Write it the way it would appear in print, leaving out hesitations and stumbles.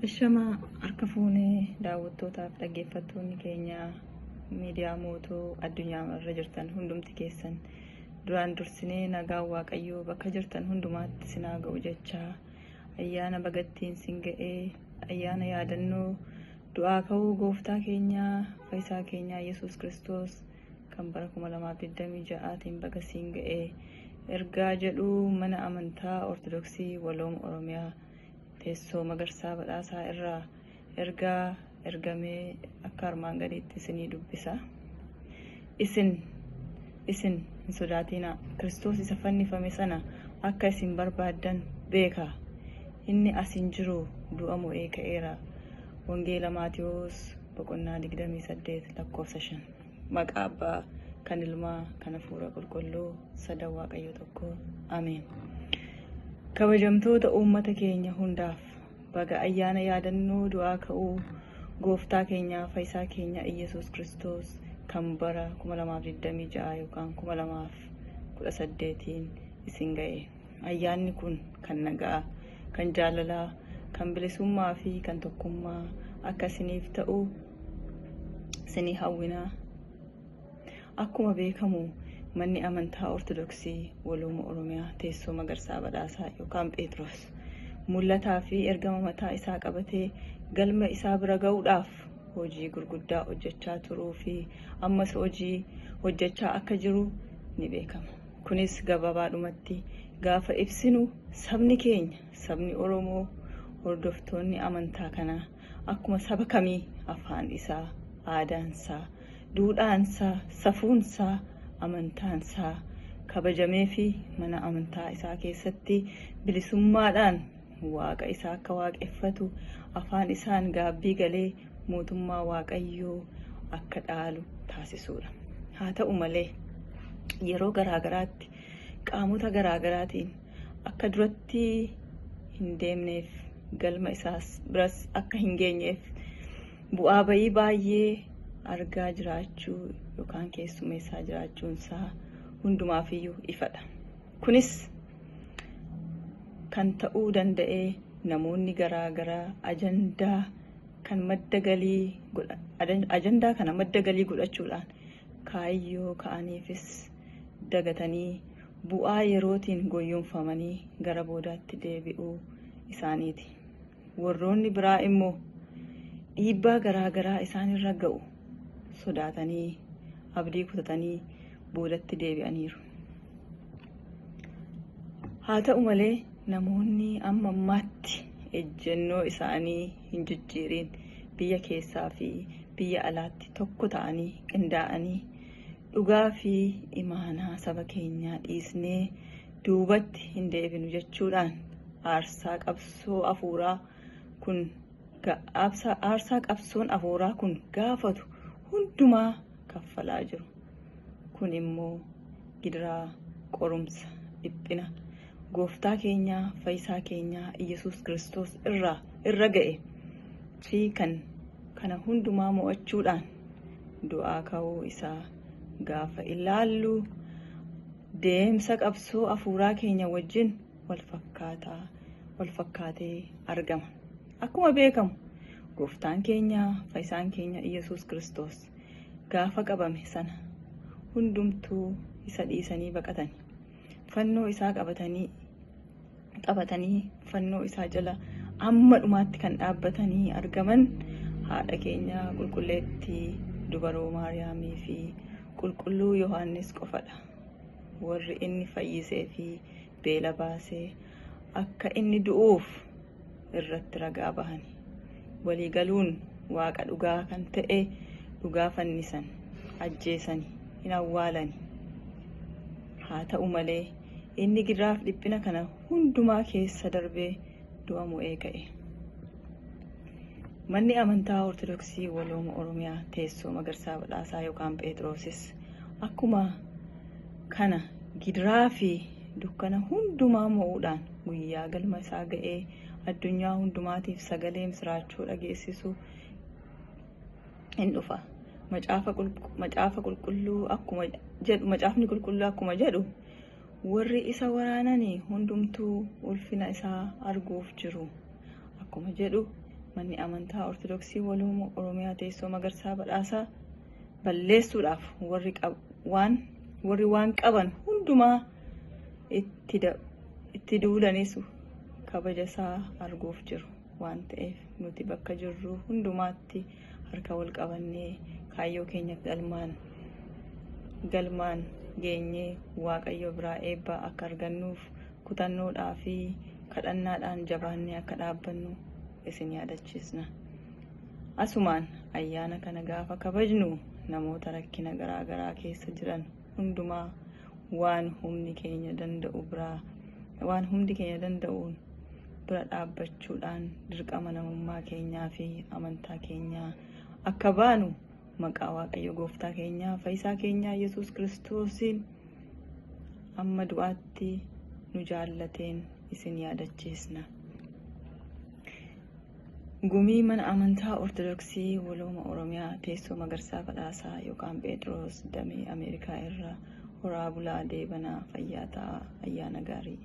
Shama harka fuunee daawwattootaaf dhaggeeffattoonni keenya miidiyaa mootuu addunyaa irra jirtan hundumti keessan duraan dursinee nagaan Waaqayyoo bakka jirtan hundumaatti sinaa ga'u jechaa ayyaana bagattiin sin ga'ee ayyaana yaadannoo du'aa ka'uu gooftaa keenyaa fayyisaa keenyaa Yesuus Kiristoos kan bara 2026tiin baga sin ga'ee ergaa jedhu mana amantaa Ortodoksii Walooma Oromiyaa teessoo Magarsaa Badhaasaa irraa ergaa ergamee akka armaan gadiitti isinii dubbisa. Isin hin sodaatinaa. Kiristoos isa fannifame sana akka isin barbaaddan beekaa. Inni asin jiru du'a mo'ee ka'eera. Wangeela Maatiyos boqonnaa 28 lakkoofsa 5. Maqaa Abbaa kan Ilmaa kan Hafuura Qulqulluu sadan Waaqayyo tokko. Ameen. Kabajamtoota uummata keenya hundaaf baga ayyaana yaadannoo du'aa ka'uu gooftaa keenyaa fayyisaa keenya Yesuus Kiristoos kan bara 2026 yookaan 2018tiin isin ga'e. Ayyaanni kun kan nagaa, kan jaalalaa, kan bilisummaa fi kan tokkummaa akka isiniif ta'u isinii hawwinaa. Akkuma beekamu manni amantaa Ortodoksii Walooma Oromiyaa teessoo Magarsaa Badhaasaa yookaan Phexros mul'ataa fi ergama mataa isaa qabatee galma isaa bira ga'uudhaaf hojii gurguddaa hojjechaa turuu fi ammas hojii hojjechaa akka jiru ni beekama. Kunis gabaabaadhumatti gaafa ibsinu sabni keenya, sabni Oromoo, hordoftoonni amantaa kanaa akkuma saba kamii afaan isaa, aadaansaa, duudhaansaa, safuunsaa, amantaansaa kabajamee fi mana amantaa isaa keessatti bilisummaadhaan waaqa isaa akka waaqeffatu afaan isaan gaabbii galee mootummaa Waaqayyoo akka dhaalu taasisuudha. Haa ta'u malee yeroo garaagaraatti qaamota garaagaraatiin akka duratti hin deemneef galma isaas biras akka hin geenyeef bu'aa bayii baay'ee argaa jiraachuu yookaan keessummeessaa jiraachuunsaa hundumaafiyyuu ifadha. Kunis kan ta'uu danda'ee namoonni garaagaraa ajandaa kana madda galii godhachuudhaan kaayyoo ka'aniifis dagatanii bu'aa yerootiin goyyomfamanii gara boodaatti deebi'uu isaaniiti. Warroonni biraa immoo dhiibbaa garaagaraa isaanirra ga'u sodaatanii abdii kutatanii boodatti deebi'aniiru. Haa ta'u malee namoonni amma ammaatti ejjennoo isaanii hin jijjiirin biyya keessaa fi biyya alaatti tokko ta'anii qindaa'anii dhugaa fi imaanaa saba keenyaa dhiisnee duubatti hin deebinu jechuudhaan aarsaa qabsoon afuuraa kun gaafatu hundumaa kaffalaa jiru. Kun immoo gidiraa qorumsa dhiphina gooftaa keenyaa fayyisaa keenyaa Yesuus Kiristoos irra ga'e fi kana hundumaa mo'achuudhaan du'aa ka'uu isaa gaafa ilaallu deemsa qabsoo afuuraa keenya wajjin wal fakkaatee argama. Akkuma beekamu gooftaan keenyaa fayyisaan keenya Yesuus Kiristoos gaafa qabame sana hundumtuu isa dhiisanii baqatanii fannoo isaa qabatanii fannoo isaa jala amma dhumaatti kan dhaabbatanii argaman haadha keenya qulqulleettii dubaroo Maariyaamii fi qulqulluu Yohaannis qofadha. Warri inni fayyisee fi beela baasee akka inni du'uuf irratti ragaa bahani. Waliigaluun waaqa dhugaa kan ta'e dhugaa fannisan, ajjeesanii, hin awwaalani. Haa ta'u malee inni gidiraaf dhiphina kana hundumaa keessa darbee du'a mo'ee ka'e. Manni amantaa Ortodoksii Walooma Oromiyaa teessoo Magarsaa Badhaasaa yookaan Phexrosis akkuma kana gidiraa fi dukkana hundumaa mo'uudhaan guyyaa galma isaa ga'ee addunyaa hundumaatiif sagalee misiraachuu dhageessisu hin dhufa. Macaafni qulqulluu akkuma jedhu warri isa waraananii hundumtuu ulfina isaa arguuf jiru. Akkuma jedhu manni amantaa Ortodoksii Waloo Oromiyaa teessoo Magarsaa Badhaasaa balleessuudhaaf warri waan qaban hundumaa itti duulanis kabaja isaa arguuf jiru waan ta'eef nuti bakka jirru hundumaatti harka wal qabannee kaayyoo keenya galmaan geenyee Waaqayyo biraa eebba akka argannuuf kutannoodhaa fi kadhannaadhaan jabaannee akka dhaabbannu isin yaadachiisna. Asumaan ayyaana kana gaafa kabajnu namoota rakkina garaagaraa keessa jiran hundumaa waan humni keenya danda'uun bira dhaabbachuudhaan dirqama namummaa keenyaa fi amantaa keenyaa akka baanu maqaa Waaqayyo Gooftaa keenyaa Fayyisaa keenyaa Yesuus Kiristoosiin amma du'aatti nu jaallateen isin yaadachiisna. Gumii mana amantaa Ortodoksii Walooma Oromiyaa teessoo Magarsaa Badhaasaa yookaan Phexros damee Ameerikaa irraa horaa bulaa deebanaa fayyaa ta'aa ayyaana gaarii.